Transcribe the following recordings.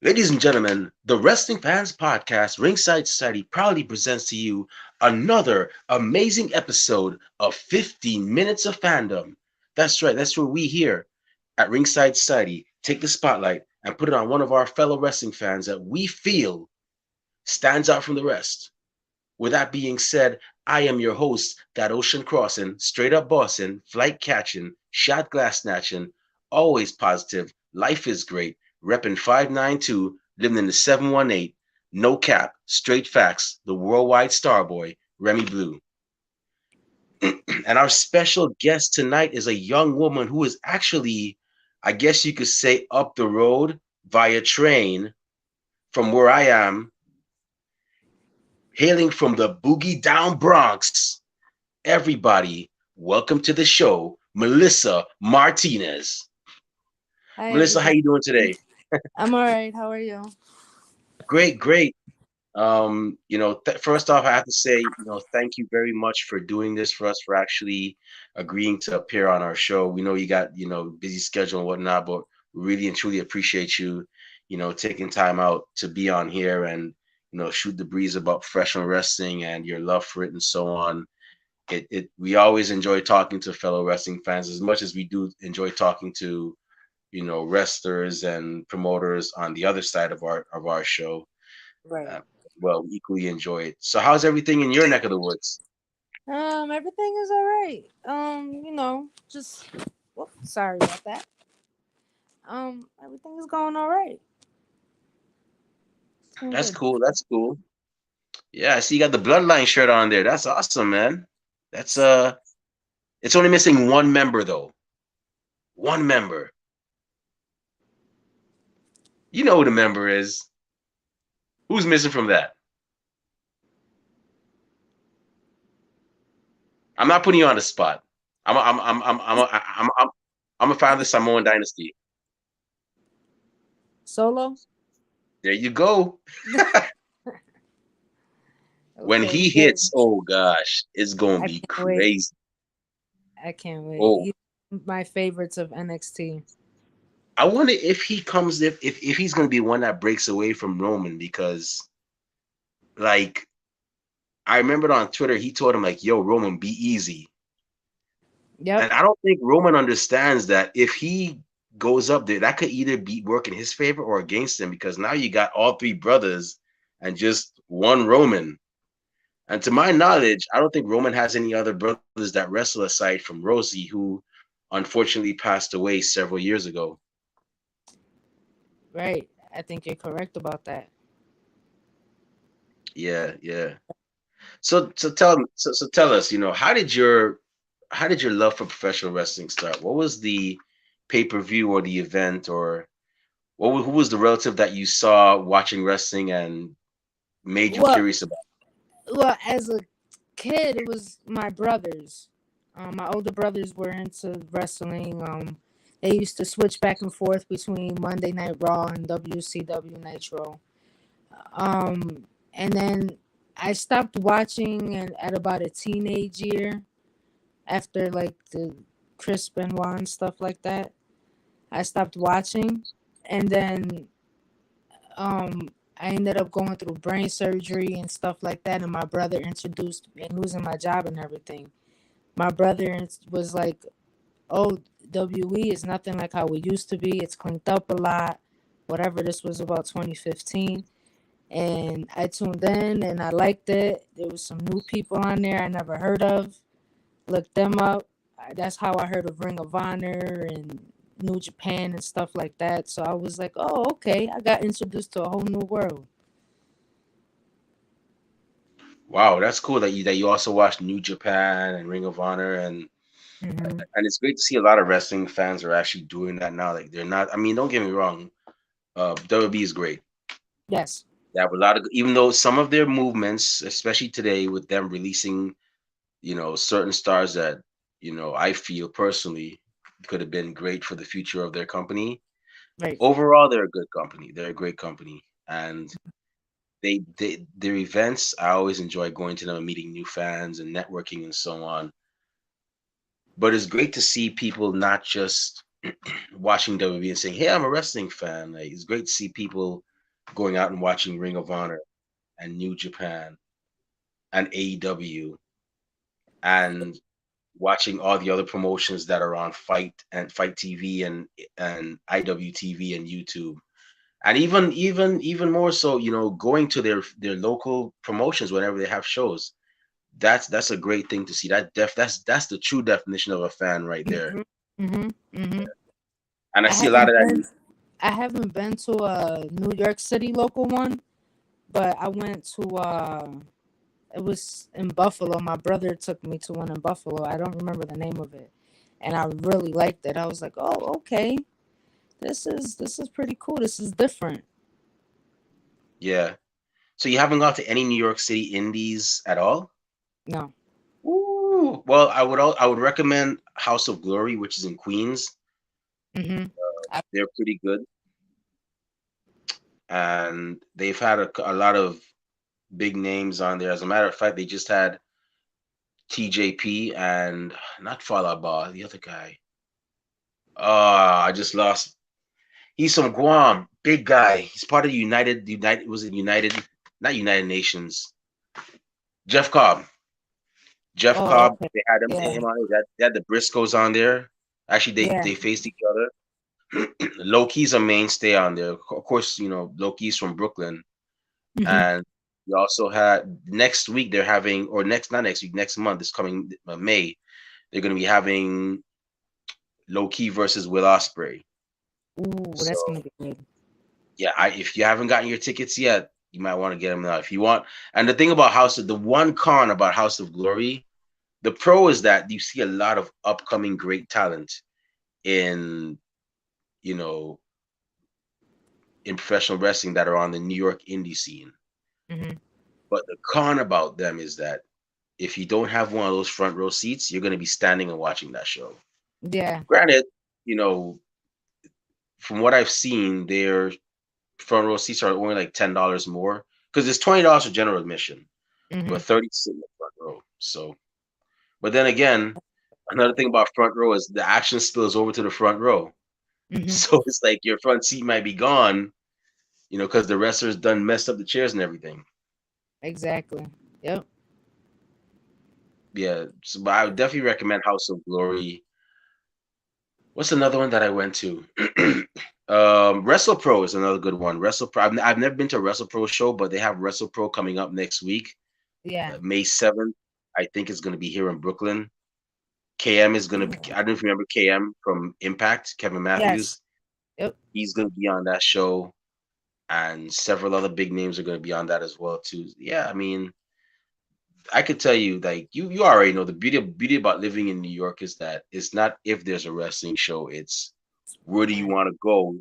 Ladies and gentlemen, the Wrestling Fans Podcast, Ringside Society, proudly presents to you another amazing episode of 15 Minutes of Fandom. That's right, that's where we here at Ringside Society take the spotlight and put it on one of our fellow wrestling fans that we feel stands out from the rest. With that being said, I am your host, that ocean crossing, straight up bossing, flight catching, shot glass snatching, always positive, life is great, repping 592, living in the 718, no cap, straight facts, the worldwide starboy, Remy Blue. And our special guest tonight is a young woman who is actually, I guess you could say, up the road via train from where I am, hailing from the Boogie Down Bronx. Everybody, welcome to the show, Melissa Martinez. Hi Melissa, how everybody. you doing today? I'm all right. How are you? Great, great. First off, I have to say, thank you very much for doing this for us, for actually agreeing to appear on our show. We know you got, busy schedule and whatnot, but we really and truly appreciate you, taking time out to be on here and, shoot the breeze about professional wrestling and your love for it and so on. We always enjoy talking to fellow wrestling fans as much as we do enjoy talking to, wrestlers and promoters on the other side of our show. Right. uh, well, we equally enjoy it. So, how's everything in your neck of the woods? Everything is all right. Just sorry about that. Everything is going all right. It's going That's good. cool. That's cool. Yeah, I see you got the Bloodline shirt on there. That's awesome, man. That's it's only missing one member though. One member. You know who the member is. Who's missing from that? I'm not putting you on the spot. I'm a fan of the Samoan dynasty. Solo. There you go. When Okay. he Yeah. hits, oh gosh, it's gonna I be can't wait. crazy. I can't wait. Oh, He's my favorites of NXT. I wonder if he comes if he's gonna be one that breaks away from Roman because like I remembered on Twitter he told him like, "Yo, Roman, be easy." Yep. And I don't think Roman understands that if he goes up there, that could either be work in his favor or against him because now you got all three brothers and just one Roman. And to my knowledge, I don't think Roman has any other brothers that wrestle aside from Rosie, who unfortunately passed away several years ago. Right. I think you're correct about that. Yeah, yeah. So tell us, how did your love for professional wrestling start? What was the pay-per-view or the event or who was the relative that you saw watching wrestling and made you Well, curious about? as a kid, it was my brothers. My older brothers were into wrestling. They used to switch back and forth between Monday Night Raw and WCW Nitro. And then I stopped watching at about a teenage year after like the Chris Benoit and stuff like that. I stopped watching, and then I ended up going through brain surgery and stuff like that. And my brother introduced and losing my job and everything. My brother was like, "Oh, WE is nothing like how we used to be. It's cleaned up a lot. Whatever." This was about 2015, and I tuned in and I liked it. There was some new people on there I never heard of. Looked them up. That's how I heard of Ring of Honor and New Japan and stuff like that. So I was like, "Oh, okay." I got introduced to a whole new world. Wow, that's cool that you also watched New Japan and Ring of Honor Hmm. and it's great to see a lot of wrestling fans are actually doing that now. Like they're not. I mean, don't get me wrong. WB is great. Yes. They have a lot of even though some of their movements, especially today with them releasing, certain stars that I feel personally could have been great for the future of their company. Right. Overall, they're a good company. They're a great company, and their events. I always enjoy going to them and meeting new fans and networking and so on. But it's great to see people not just watching WWE and saying, "Hey, I'm a wrestling fan." Like it's great to see people. going out and watching Ring of Honor and New Japan and AEW and watching all the other promotions that are on Fight TV and IWTV and YouTube. And even more so, going to their local promotions whenever they have shows. That's a great thing to see. That's the true definition of a fan right there. Mhm. Mhm. Mhm. And I I see a lot haven't of been that. I haven't been to a New York City local one, but I went to it was in Buffalo. My brother took me to one in Buffalo. I don't remember the name of it. And I really liked it. I was like, "Oh, okay. This is pretty cool. This is different." Yeah. So you haven't gone to any New York City indies at all? No. Ooh. Well, I would recommend House of Glory, which is in Queens. Mhm. I, They're pretty good, and they've had a lot of big names on there. As a matter of fact, they just had TJP and not Falaba, the other guy. I just lost. He's from Guam, big guy. He's part of United. Was it United? Not United Nations. Jeff Cobb. Jeff oh, Cobb. okay. They had Yeah. him on there. They had the Briscoes on there. Actually, Yeah. they faced each other. Loki's a mainstay on there. Of course, Loki's from Brooklyn, Mhm. and we also had next week they're having, or next not next week, next month, this coming May, they're going to be having Loki versus Will Ospreay. Ooh, So that's gonna be good. yeah, if you haven't gotten your tickets yet, you might want to get them now if you want. And the thing about the one con about House of Glory, the pro is that you see a lot of upcoming great talent in you know in professional wrestling that are on the New York indie scene. Mhm. But the con about them is that if you don't have one of those front row seats, you're going to be standing and watching that show. Yeah. Granted, you know, from what I've seen, their front row seats are only like $10 more because it's $20 for general admission, but Mhm. 30 to sit in the front row. So, but then again, another thing about front row is the action spills over to the front row. Mhm. So it's like your front seat might be gone, because the wrestlers done messed up the chairs and everything. Exactly. Yep. Yeah, so, but I would definitely recommend House of Glory. What's another one that I went to? WrestlePro is another good one. WrestlePro. I've never been to a WrestlePro show, but they have WrestlePro coming up next week, Yeah. May 7th. I think it's going to be here in Brooklyn. KM is going to be. Ooh. I don't know if you remember KM from Impact, Kevin Yes. Matthews. Yep. He's going to be on that show, and several other big names are going to be on that as well too. Yeah, I mean, I could tell you, like you already know the beauty about living in New York is that it's not if there's a wrestling show, it's where do you Right. want to go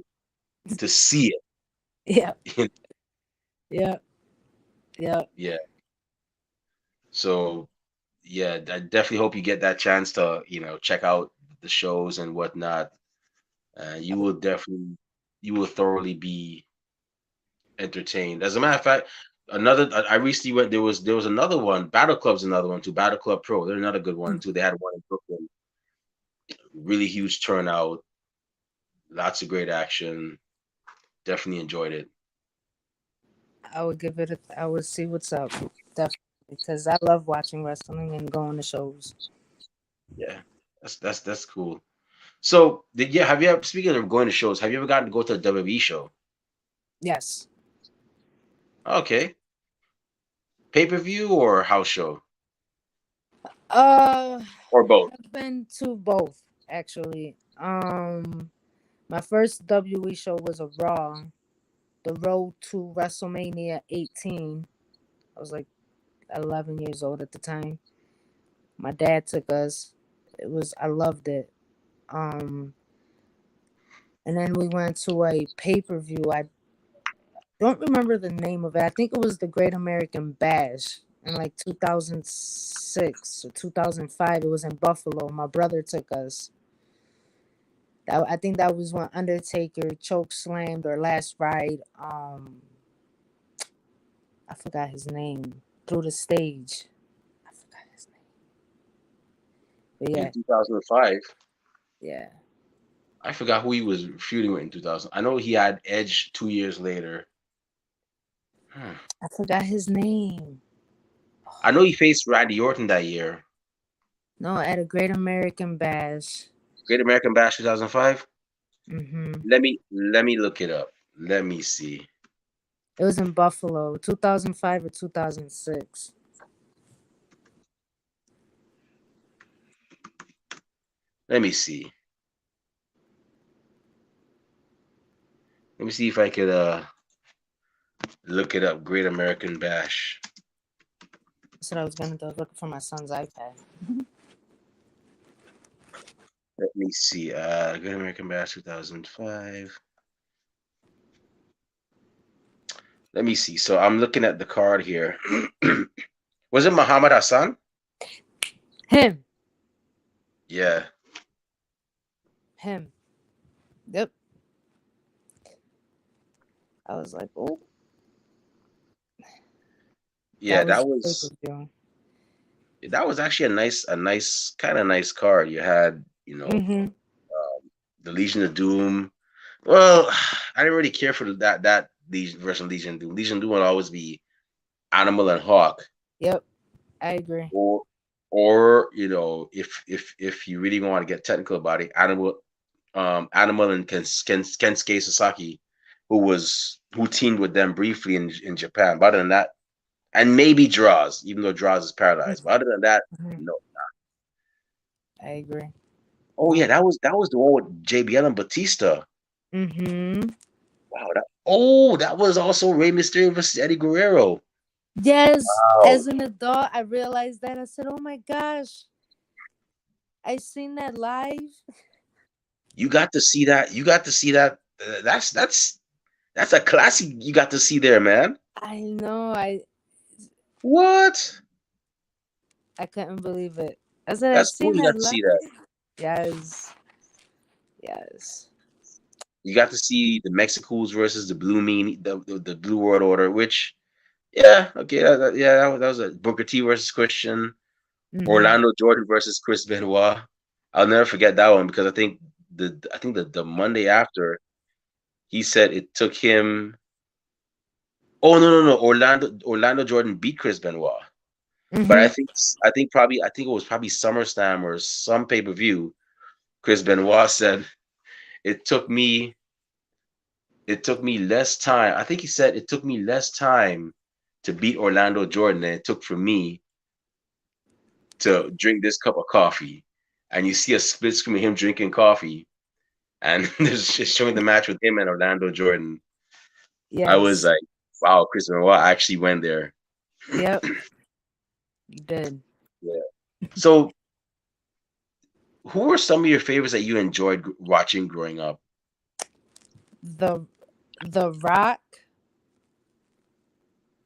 to see Yep. it. Yep. Yep. Yeah. So yeah, I definitely hope you get that chance to, check out the shows and whatnot. You will definitely, you will thoroughly be entertained. As a matter of fact, I recently went. There was another one. Battle Club's another one too. Battle Club Pro. They're another good one too. They had one in Brooklyn. Really huge turnout. Lots of great action. Definitely enjoyed it. I would give it. I would see what's up. Definitely, because I love watching wrestling and going to shows. Yeah, that's cool. So, have you ever, speaking of going to shows, have you ever gotten to go to a WWE show? Yes. Okay. Pay-per-view or house show? Uh, Or both? I've been to both actually. My first WWE show was a Raw. The road to WrestleMania 18. I was like 11 years old at the time. My dad took us. I loved it. Um, and then we went to a pay per view. I don't remember the name of it. I think it was the Great American Bash in like 2006 or 2005. It was in Buffalo. My brother took us. I think that was when Undertaker choke slammed or last ride. I forgot his name through the stage. I forgot his name. But In yeah, 2005. yeah. I forgot who he was feuding with in 2000. I know he had Edge 2 years later. Hmm. I forgot his name. I know he faced Randy Orton that year. No, at a Great American Bash. Great American Bash 2005. Mm-hmm. Let me look it up. Let me see. It was in Buffalo, 2005 or 2006. Let me see. Let me see if I could look it up. Great American Bash. That's what I was gonna do. I was looking for my son's iPad. Let me see. Great American Bash 2005. Let me see. So I'm looking at the card here. Was it Muhammad Hassan? Him, Yeah. him. Yep. I was like, oh, Yeah, that that was pay per was view. actually a nice kind of nice card. You had, Mm-hmm. the Legion of Doom. Well, I didn't really care for that Legion version of Legion of Doom. Legion of Doom would always be Animal and Hawk. Yep, I agree. Or if you really want to get technical about it, Animal and Kensuke Sasaki, who teamed with them briefly in Japan. But other than that, and maybe Draws, even though Draws is paralyzed. But other than that, Mm-hmm. no. I agree. Oh yeah, that was the one with JBL and Batista. Mm-hmm. Wow. That was also Rey Mysterio versus Eddie Guerrero. Yes, Wow. as an adult, I realized that. I said, "Oh my gosh, I seen that live." You got to see that. You got to see that. That's a classic. You got to see there, man. I know. What? I couldn't believe it. I said, "I That's cool. seen You that got to see that. live." Yes, yes. You got to see the Mexicals versus the Blue Mean, the Blue World Order. Which, yeah, okay, yeah, that was a Booker T versus Christian, Mm-hmm. Orlando Jordan versus Chris Benoit. I'll never forget that one because I think the Monday after he said it took him. Oh no, Orlando Jordan beat Chris Benoit. But I Mm-hmm. think I think it was probably SummerSlam or some pay-per-view. Chris Benoit said it took me it took me less time. I think he said it took me less time to beat Orlando Jordan than it took for me to drink this cup of coffee. And you see a split screen of him drinking coffee, and there's just showing the match with him and Orlando Jordan. I was Yes. like, wow, Chris Benoit actually went there. Yep. You did. Yeah. So, who were some of your favorites that you enjoyed watching growing up? the The Rock,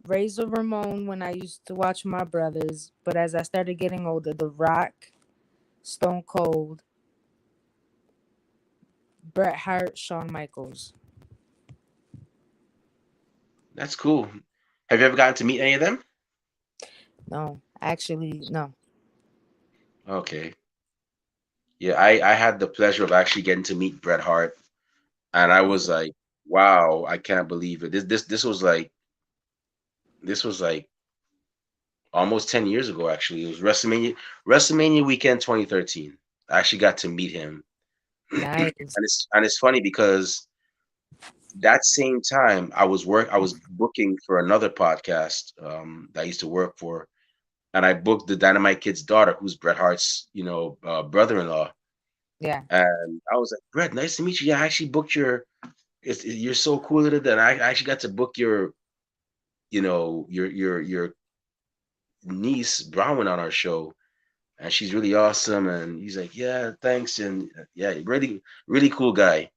Razor Ramon when I used to watch my brothers, but as I started getting older, The Rock, Stone Cold, Bret Hart, Shawn Michaels. That's cool. Have you ever gotten to meet any of them? No, actually, no. Okay. Yeah, I had the pleasure of actually getting to meet Bret Hart, and I was like, wow, I can't believe it. This was like almost 10 years ago actually. It was WrestleMania weekend 2013. I actually got to meet him. and Nice. it's funny because that same time I was booking for another podcast that I used to work for, and I booked the Dynamite Kid's daughter, who's Bret Hart's, brother-in-law. Yeah. And I was like, Bret, nice to meet you. Yeah, I actually booked you're so cool at it that I actually got to book your niece Bronwyn on our show, and she's really awesome. And he's like, yeah, thanks, and yeah, really, really cool guy.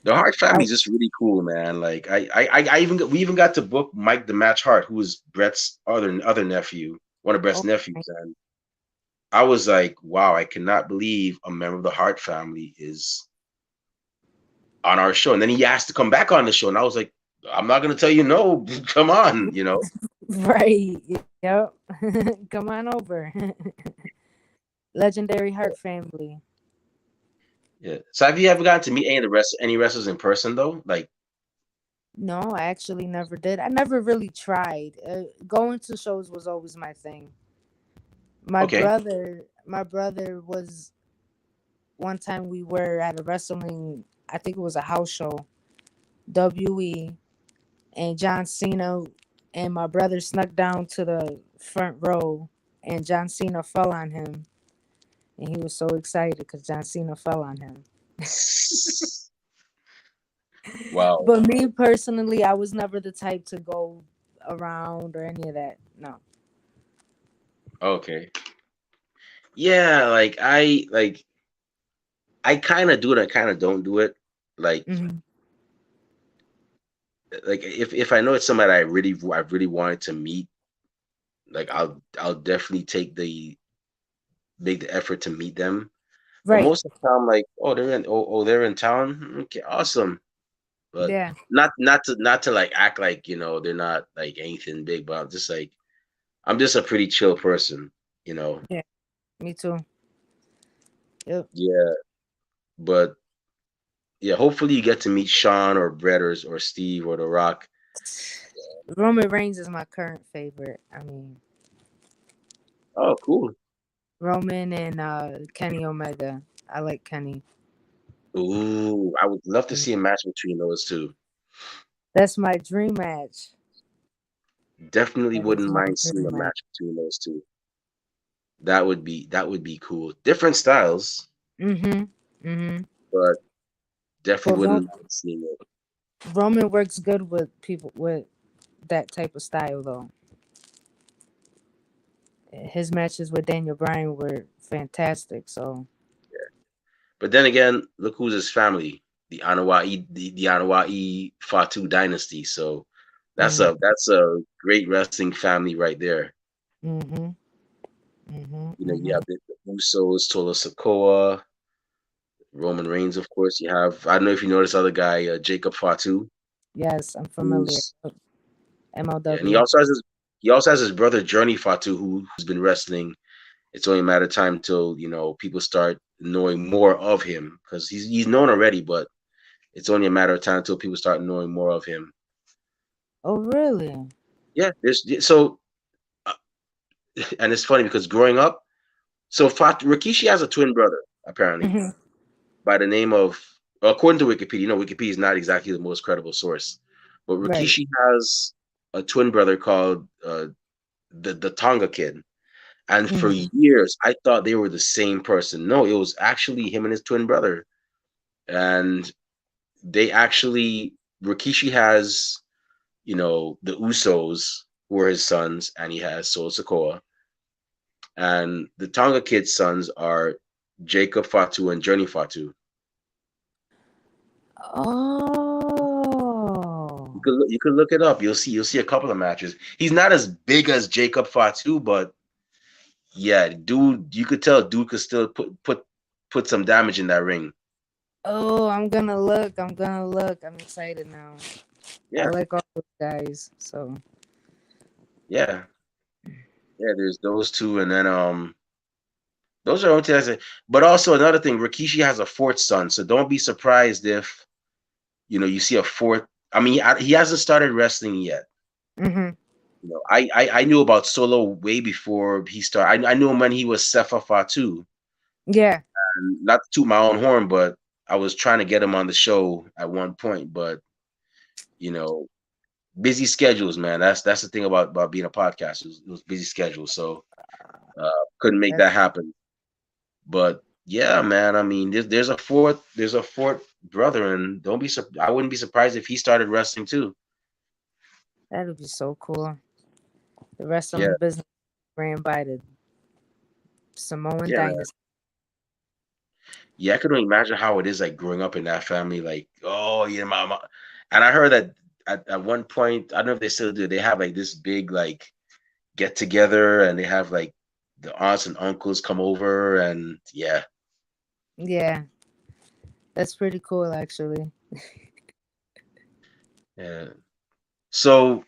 The Hart family is I, just really cool, man. Like we even got to book Mike the Match Hart, who was Brett's other nephew, one of Brett's oh, nephews, and I was like, wow, I cannot believe a member of the Hart family is on our show. And then he asked to come back on the show, and I was like, I'm not gonna tell you no. Come on. right. Yep. Come on over. Legendary Heart family. Yeah. So have you ever gotten to meet any wrestlers in person though? Like No, I actually never did. I never really tried. Going to shows was always my thing. Okay. My brother was one time we were at a wrestling. I think it was a house show, WE, and John Cena and my brother snuck down to the front row, and John Cena fell on him, and he was so excited because John Cena fell on him. Wow. But me personally, I was never the type to go around or any of that. No. Okay. Yeah, I kind of do it. I kind of don't do it. Like Hmm. if I know it's somebody I really wanted to meet, like I'll definitely make the effort to meet them. But Right. most of the time, like, they're in town. Okay, awesome. But Yeah. not to like act like, they're not like anything big, but I'm just a pretty chill person, you know. Yeah. Me too. Yep. Yeah, but yeah, hopefully you get to meet Sean or Brett or Steve or The Rock. Roman Reigns is my current favorite. I mean, Oh, cool. Roman and Kenny Omega. I like Kenny. Ooh, I would love to Mm. see a match between those two. That's my dream match. Definitely That is wouldn't my mind seeing dream a match. match between those two. That would be cool. Different styles, Mm-hmm. Mm-hmm. but definitely But wouldn't mind seeing it. Roman works good with people with that type of style, though. His matches with Daniel Bryan were fantastic. So. But then again, look who's his family, the Anawai Fatu dynasty. So Mm, that's a great wrestling family right there. mm-hmm. Mm-hmm. You Mm-hmm. have the Usos, Tolo Sokoa, Roman Reigns, of course. You have, I don't know if you know this other guy, Jacob Fatu, Yes, I'm familiar. who's yeah, and MLW. he also has his brother Journey Fatu, who's been wrestling. It's only a matter of time till people start knowing more of him because he's known already, but it's only a matter of time until people start knowing more of him. Oh, really? Yeah, uh, and it's funny because growing up, Rikishi has a twin brother apparently Hmm. by the name of, according to Wikipedia. Wikipedia is not exactly the most credible source, but Right. Rikishi has a twin brother called the Tonga Kid. And for Hmm. years, I thought they were the same person. No, it was actually him and his twin brother. And they actually, Rikishi has, the Usos, who are his sons, and he has Solo Sokoa. And the Tonga Kid's sons are Jacob Fatu and Journey Fatu. Oh. You could look it up. You'll see a couple of matches. He's not as big as Jacob Fatu, but yeah, dude, you could tell dude could still put some damage in that ring. Oh, I'm gonna look. I'm gonna look. I'm excited now. I Yeah, like all those guys. So. yeah, yeah. There's those two, and then those are only two. But also another thing, Rikishi has a fourth son, so don't be surprised if you see a fourth. I mean, he hasn't started wrestling yet. Hmm. I knew about Solo way before he started. I knew him when he was Sefa Fatu. Yeah. And not to toot my own horn, but I was trying to get him on the show at one point, but you know, busy schedules, man. That's the thing about being a podcast. It was busy schedules, so couldn't make That that happen. But yeah, man. I mean, there's a fourth brother, and I wouldn't be surprised if he started wrestling too. that'd be so cool. The Yeah, wrestling business ran by the Samoan yeah, man. dynasty. Yeah, I could only imagine how it is like growing up in that family. Like, oh yeah, mama. And I heard that at one point, I don't know if they still do. They have like this big like get together, and they have like the aunts and uncles come over, and yeah, Yeah, that's pretty cool, actually. yeah. So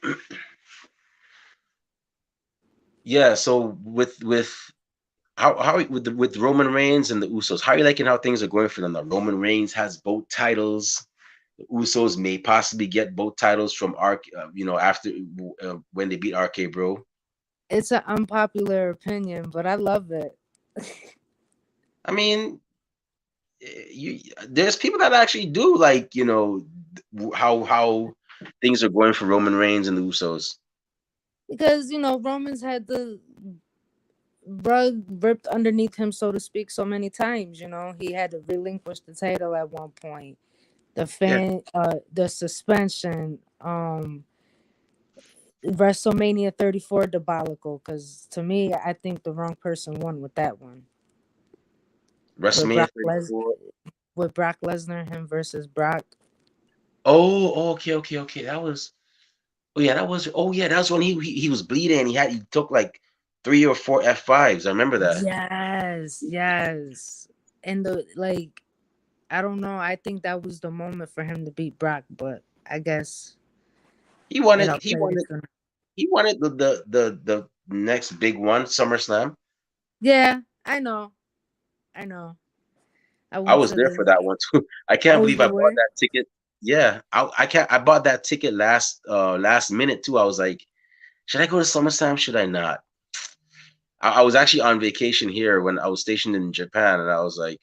yeah, so with how with Roman Reigns and the Usos, how are you liking how things are going for them? Now, Roman Reigns has both titles. Usos may possibly get both titles from after when they beat RK Bro. It's an unpopular opinion, but I love it. I mean, you there's people that actually do like how things are going for Roman Reigns and the Usos. Because Romans had the rug ripped underneath him, so to speak, so many times. He had to relinquish the title at one point. Yeah, The suspension, WrestleMania 34 debacle. Because to me, I think the wrong person won with that one. With WrestleMania Brock Les 34. with Brock Lesnar, him versus Brock. Oh, okay. That was that was when he was bleeding. He took like 3 or 4 F5s. I remember that. Yes, yes. And the like, I don't know. I think that was the moment for him to beat Brock, but I guess He won it it. all He played won it. into. He wanted the next big one, SummerSlam. Yeah, I know. I I went was to there for the. that one too. I can't Oh, believe I you bought were? that ticket. Yeah, I can't. I bought that ticket last minute too. I was like, should I go to SummerSlam? Should I not? I was actually on vacation here when I was stationed in Japan, and I was like,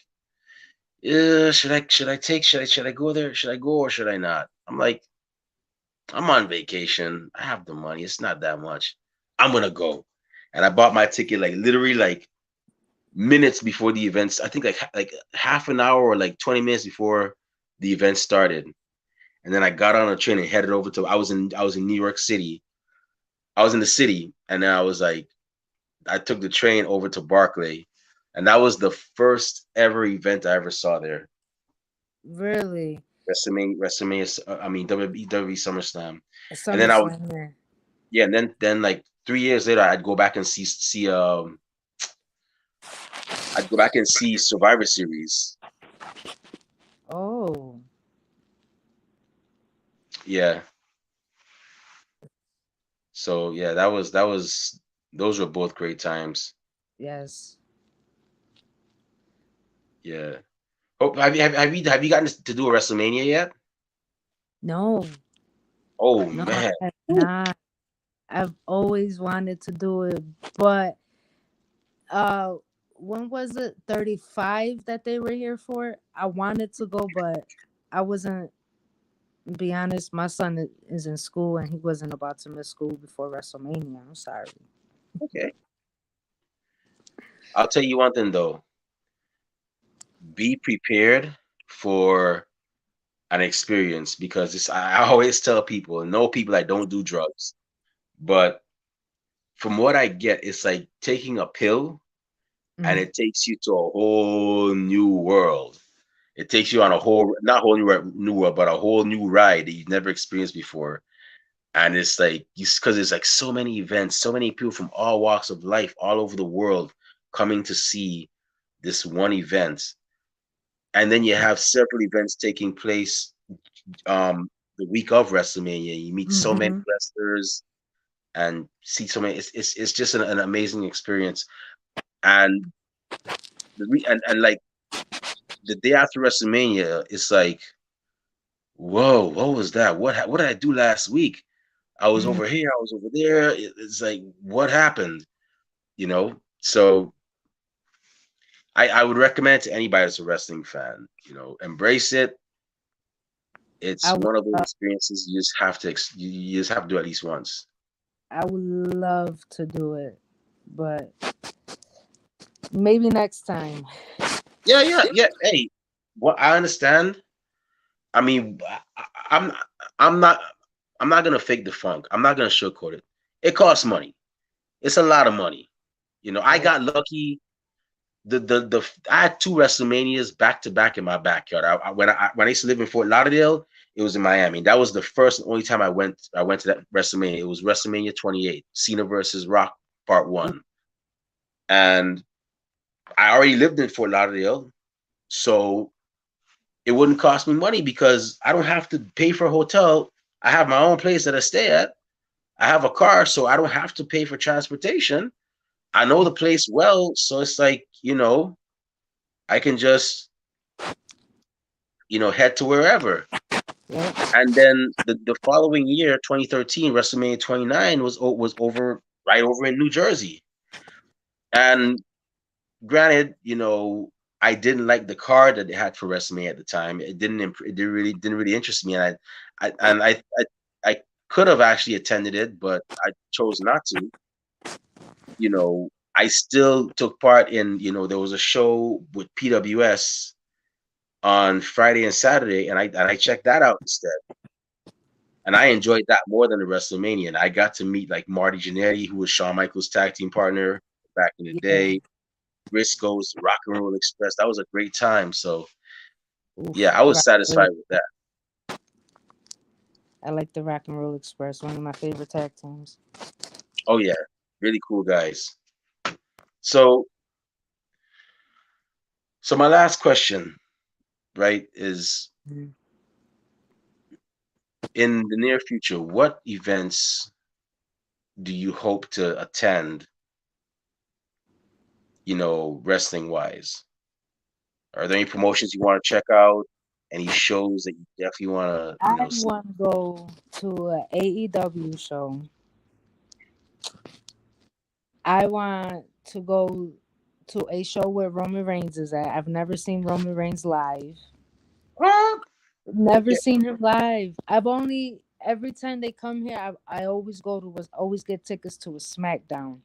yeah, should I go there? Should I go or should I not? I'm like, I'm on vacation. I have the money. It's not that much. I'm gonna go, and I bought my ticket like literally like minutes before the events. I think like half an hour or like 20 minutes before the event started. And then I got on a train and headed over to I was in New York City. I was in the city and then I took the train over to Barclay. And that was the first ever event I ever saw there. Really? WrestleMania, I mean WWE SummerSlam. And then I was SummerSlam, yeah. yeah, and then like 3 years later I'd go back and see I'd go back and see Survivor Series. Oh, Yeah. So yeah, that was those were both great times. yes. Yeah. Oh, have you gotten to do a WrestleMania yet? No, Oh no, I man. have Woo. not. I've always wanted to do it, but uh, when was it? 35 that they were here for. I wanted to go, but I wasn't. Be honest, my son is in school, and he wasn't about to miss school before WrestleMania. I'm sorry. Okay. I'll tell you one thing though. Be prepared for an experience because I always tell people, know people that don't do drugs, but from what I get, it's like taking a pill and Mhm. it takes you to a whole new world. It takes you on a whole, not whole new world, but a whole new ride that you've never experienced before. And it's like, because there's like so many events, so many people from all walks of life, all over the world coming to see this one event. And then you have several events taking place the week of WrestleMania. You meet so many Mhm. wrestlers and see so many. It's just an amazing experience. And and like the day after WrestleMania, it's like, whoa, what was that? What did I do last week? I was Mhm. over here, I was over there. It's like, what happened? So I would recommend to anybody that's a wrestling fan, embrace it. It's I would. one of those experiences you just have to you just have to do at least once. I would love to do it, but maybe next time. Yeah. Hey, what I understand. I mean, I'm I'm not I'm not gonna fake the funk. I'm not gonna sugarcoat it. It costs money. It's a lot of money. I Yeah. got lucky. The I had two WrestleManias back to back in my backyard. When I used to live in Fort Lauderdale, it was in Miami. That was the first and only time I went to that WrestleMania. It was WrestleMania 28, Cena versus Rock Part One, and I already lived in Fort Lauderdale, so it wouldn't cost me money because I don't have to pay for a hotel. I have my own place that I stay at. I have a car, so I don't have to pay for transportation. I know the place well, so it's like, I can just, head to wherever. Yep. And then the following year, 2013, WrestleMania 29 was over right over in New Jersey. And granted, I didn't like the card that they had for WrestleMania at the time. It didn't really interest me, and I could have actually attended it, but I chose not to. I still took part in. There was a show with PWS on Friday and Saturday, and I checked that out instead, and I enjoyed that more than the WrestleMania. And I got to meet like Marty Jannetty, who was Shawn Michaels' tag team partner back in the Yeah. day. Briscoes, Rock and Roll Express. That was a great time. So yeah, Oof. I was satisfied with that. I like the Rock and Roll Express, one of my favorite tag teams. Oh yeah, really cool guys. So my last question, right, is Mhm. in the near future, what events do you hope to attend, wrestling wise? Are there any promotions you want to check out? Any shows that you definitely want to, I see? want to go to a AEW show. I want to go to a show where Roman Reigns is at. I've never seen Roman Reigns live. What? Never Yeah, seen him live. I've only every time they come here, I always go to was always get tickets to a SmackDown.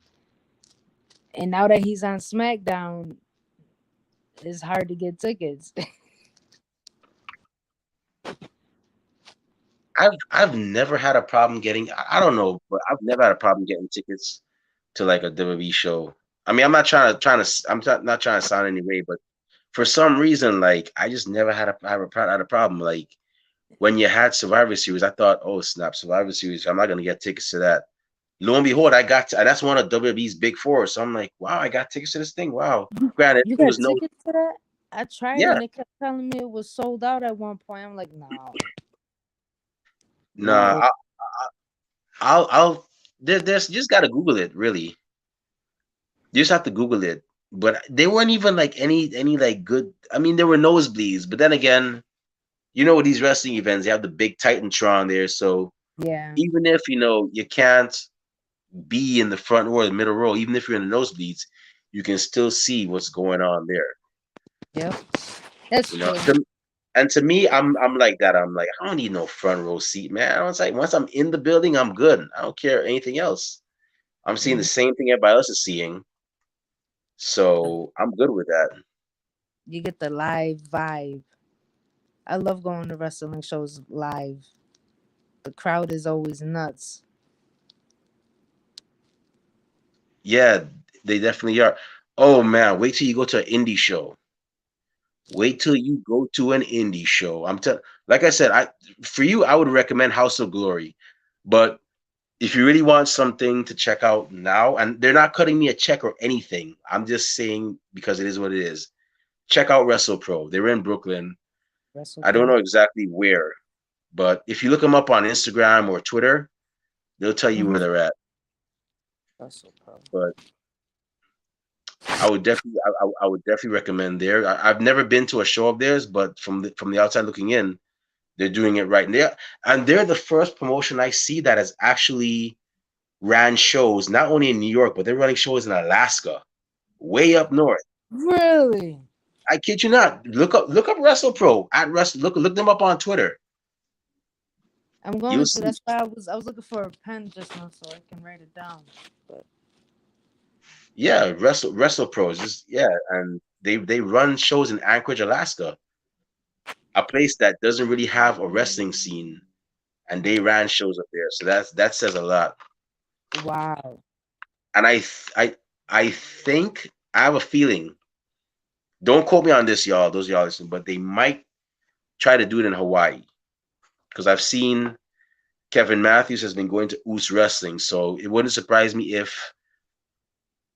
And now that he's on SmackDown, it's hard to get tickets. I've never had a problem getting. I don't know, but I've never had a problem getting tickets to like a WWE show. I mean, I'm not not trying to sound any way, but for some reason, like I just never had a problem. Like when you had Survivor Series, I thought, oh snap, Survivor Series, I'm not gonna get tickets to that. Lo and behold, that's one of WWE's big four. So I'm like, wow, I got tickets to this thing. Wow. Granted, You it got was no, tickets to that? I tried yeah, and they kept telling me it was sold out at one point. I'm like, no, not nah. with I'll there's you just gotta Google it. Really, you just have to Google it. But they weren't even like any like good. I mean, there were nosebleeds, but then again, with these wrestling events, you have the big Titantron there. So yeah. even if you can't be in the front row or the middle row, even if you're in the nosebleeds, you can still see what's going on there. Yep. That's You know, true. and to me, I'm like that. I'm like, I don't need no front row seat, man. I was like, once I'm in the building, I'm good. I don't care anything else. I'm seeing the Mm. same thing everybody else is seeing, so I'm good with that. You get the live vibe. I love going to wrestling shows live. The crowd is always nuts. Yeah, they definitely are. Oh man, wait till you go to an indie show. Wait till you go to an indie show. Like I said, for you, I would recommend House of Glory. But if you really want something to check out now, and they're not cutting me a check or anything, I'm just saying because it is what it is. Check out WrestlePro. They're in Brooklyn. Wrestle I don't Pro. know exactly where, but if you look them up on Instagram or Twitter, they'll tell you where Mm-hmm. they're at. Wrestle Pro. But I would definitely recommend there. I've never been to a show of theirs, but from the outside looking in, they're doing it right. And they're the first promotion I see that has actually ran shows not only in New York, but they're running shows in Alaska, way up north. Really? I kid you not. Look up WrestlePro at Wrestle. Look them up on Twitter. I'm You'll going to. see. That's why I was looking for a pen just now so I can write it down. But Yeah, WrestlePro is just and they run shows in Anchorage, Alaska, a place that doesn't really have a wrestling scene, and they ran shows up there. So that says a lot. wow. And I think I have a feeling. Don't quote me on this, y'all. Those y'all listen, but they might try to do it in Hawaii because I've seen Kevin Matthews has been going to Oos Wrestling, so it wouldn't surprise me if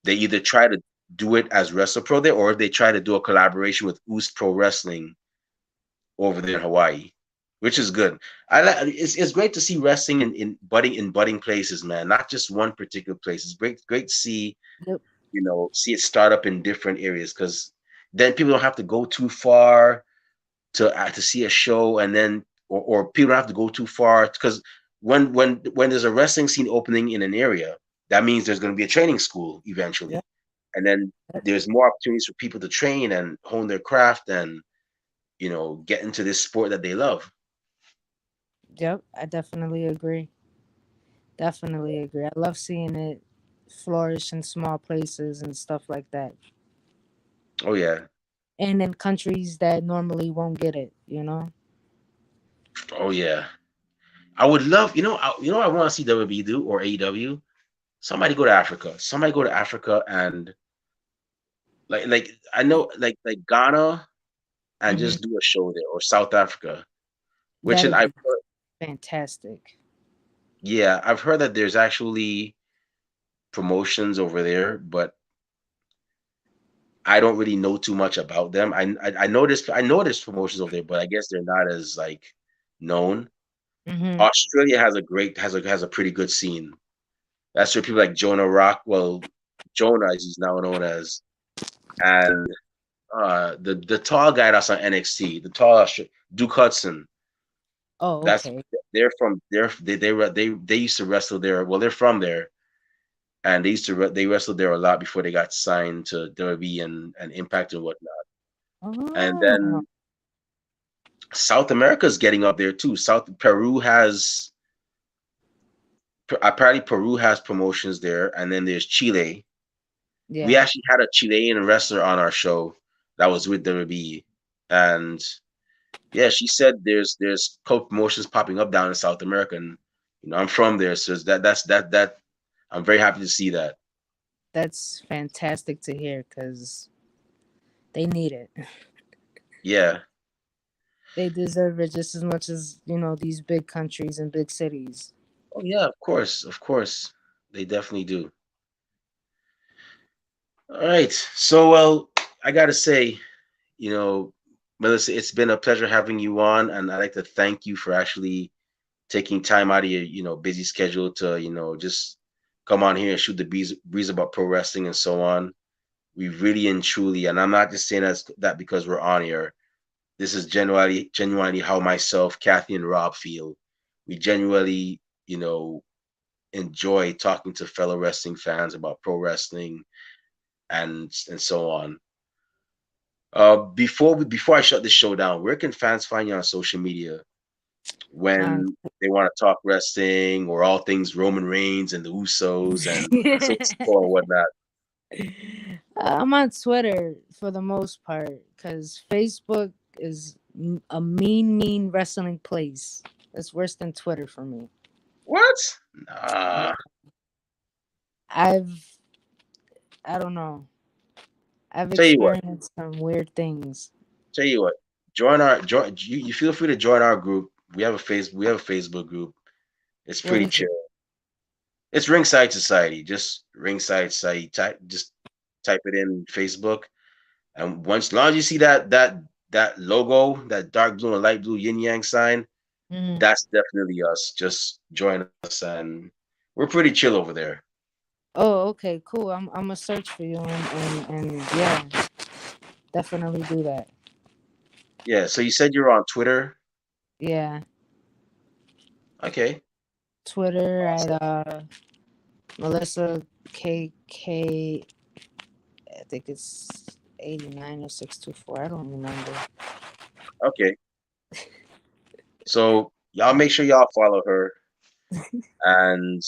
they either try to do it as WrestlePro there, or if they try to do a collaboration with Oos Pro Wrestling over there in Hawaii, which is good. It's great to see wrestling in budding places, man. Not just one particular place. It's great to see Yep. see it start up in different areas because then people don't have to go too far to see a show and then or people don't have to go too far because when there's a wrestling scene opening in an area, that means there's going to be a training school Yep. eventually, and then there's more opportunities for people to train and hone their craft and get into this sport that they love. Yep. I definitely agree. Definitely agree. I love seeing it flourish in small places and stuff like that. Oh yeah, And in countries that normally won't get it, you know? oh yeah. I would love, I want to see WWE do or AEW. Somebody go to Africa. Somebody go to Africa and like I know like Ghana and Hmm. just do a show there or South Africa. Which and That'd I've be fantastic. yeah, I've heard that there's actually promotions over there, but I don't really know too much about them. I noticed promotions over there, but I guess they're not as like known. Hmm. Australia has a pretty good scene. That's where people like Jonah Rock, well, Jonah as he's now known as, and the tall guy that's on NXT, the tall Duke Hudson. Oh, That's okay. they're from they used to wrestle there. Well, they're from there, and they wrestled there a lot before they got signed to WWE and Impact and whatnot. And Oh, then South America's getting up there too. South Peru has apparently Peru has promotions there, and then there's Chile. We yeah. actually had a Chilean wrestler on our show that was with WWE, and yeah, she said there's co-promotions popping up down in South America, and I'm from there, so that I'm very happy to see that. That's fantastic to hear because they need it. Yeah. They deserve it just as much as, these big countries and big cities. Oh yeah, of course, they definitely do. All right, so well, I gotta say, you know, Melissa, it's been a pleasure having you on, and I'd like to thank you for actually taking time out of your busy schedule to just come on here and shoot the breeze about pro wrestling and so on. We really and truly, and I'm not just saying that because we're on here. This is genuinely how myself, Kathy, and Rob feel. We genuinely, enjoy talking to fellow wrestling fans about pro wrestling and so on. Before I shut this show down, where can fans find you on social media Um, when they want to talk wrestling or all things Roman Reigns and the Usos and so or whatnot? I'm on Twitter for the most part because Facebook is a mean wrestling place. It's worse than Twitter for me. What? Yeah. Nah. I've, I don't know. I've Tell you what. experienced some weird things. Tell you what. Join. You feel free to join our group. We have a Facebook group. It's What pretty is it? chill. It's Ringside Society. Just Ringside Society. Type it in Facebook. And once, as long as you see that logo, that dark blue and light blue yin yang sign, Hmm. that's definitely us. Just join us, and we're pretty chill over there. Oh, okay, cool. I'm gonna search for you and yeah, definitely do that. Yeah. So you said you're on Twitter. Yeah, Okay. Twitter at Awesome. Melissa KK. I think it's 89 or 624. I don't remember. Okay. So y'all make sure y'all follow her and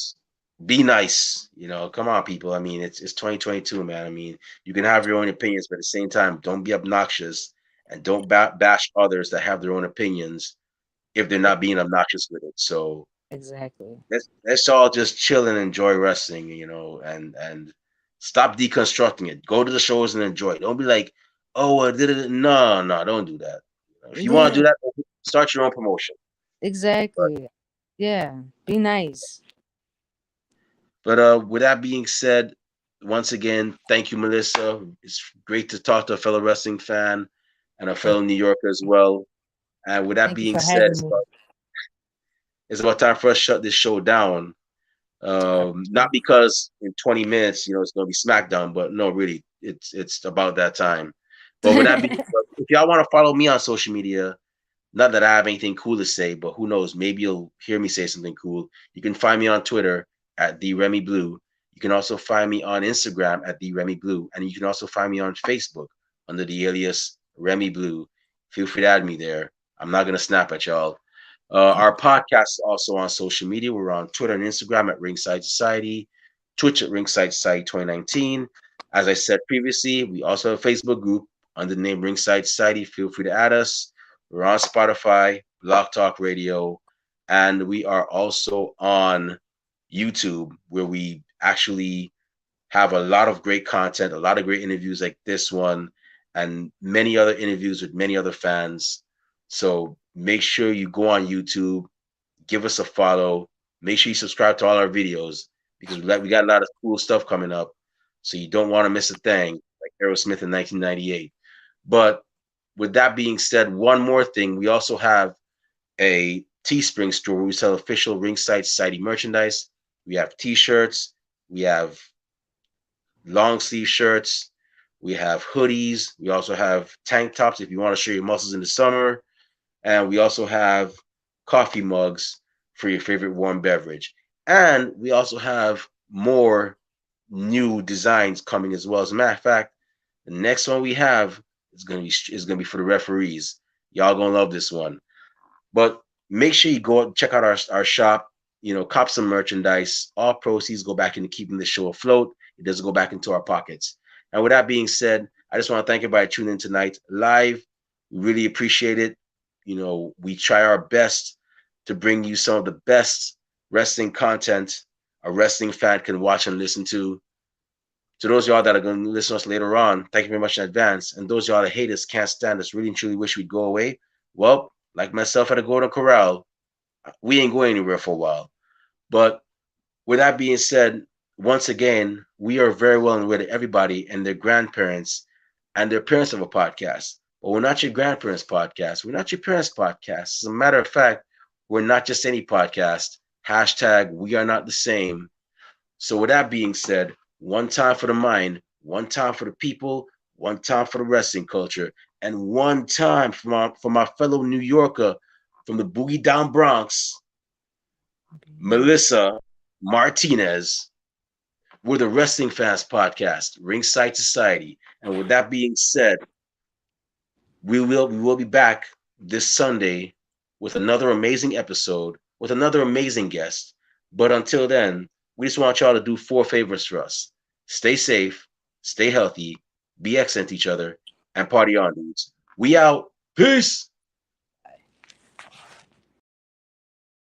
be nice. Come on, people. I mean, it's 2022, man. I mean, you can have your own opinions, but at the same time, don't be obnoxious and don't bash others that have their own opinions if they're E- not being obnoxious with it. So Exactly. let's all just chill and enjoy wrestling, and stop deconstructing it. Go to the shows and enjoy it. Don't be like, oh, no, no, don't do that. If you want to do Yeah, that, start your own promotion. But exactly. Yeah, be nice. with that being said, once again, thank you, Melissa. It's great to talk to a fellow wrestling fan and a Thank, fellow New Yorker as well. And with that thank you being for said, having me. it's about time for us to shut this show down. Not because in 20 minutes, it's going to be SmackDown, but no, really, it's about that time. But with that being said, if y'all want to follow me on social media, Not that I have anything cool to say, but who knows? Maybe you'll hear me say something cool. You can find me on Twitter at the Remy Blue. You can also find me on Instagram at the Remy Blue, and you can also find me on Facebook under the alias Remy Blue. Feel free to add me there. I'm not gonna snap at y'all. Our podcast is also on social media. We're on Twitter and Instagram at Ringside Society, Twitch at Ringside Society 2019. As I said previously, we also have a Facebook group under the name Ringside Society. Feel free to add us. We're on Spotify, Block Talk Radio, and we are also on YouTube, where we actually have a lot of great content, a lot of great interviews like this one, and many other interviews with many other fans. So make sure you go on YouTube, give us a follow, make sure you subscribe to all our videos because we got a lot of cool stuff coming up. So you don't want to miss a thing like Aerosmith in 1998. But with that being said, one more thing, we also have a Teespring store where we sell official Ringside Society merchandise. We have T-shirts, we have long sleeve shirts, we have hoodies, we also have tank tops if you want to show your muscles in the summer, and we also have coffee mugs for your favorite warm beverage. And we also have more new designs coming as well. As a matter of fact, the next one we have is gonna be for the referees. Y'all gonna love this one. But make sure you go check out our shop. Cop some merchandise. All proceeds go back into keeping the show afloat. It doesn't go back into our pockets. And with that being said, I just want to thank everybody tuning in tonight live. We really appreciate it. We try our best to bring you some of the best wrestling content a wrestling fan can watch and listen to. To those of y'all that are going to listen to us later on, thank you very much in advance. And those of y'all that hate us, can't stand us, really and truly wish we'd go away. Well, like myself at a Golden Corral, we ain't going anywhere for a while. But with that being said, once again, we are very well aware that everybody and their grandparents and their parents have a podcast. But we're not your grandparents' podcast. We're not your parents' podcast. As a matter of fact, we're not just any podcast. Hashtag we are not the same. So with that being said, one time for the mind, one time for the people, one time for the wrestling culture, and one time for my fellow New Yorker from the Boogie Down Bronx, Melissa Martinez. We're the Wrestling Fans Podcast, Ringside Society. And with that being said, we will be back this Sunday with another amazing episode with another amazing guest. But until then, we just want y'all to do four favors for us. Stay safe, stay healthy, be excellent to each other, and party on, dudes. We out. Peace.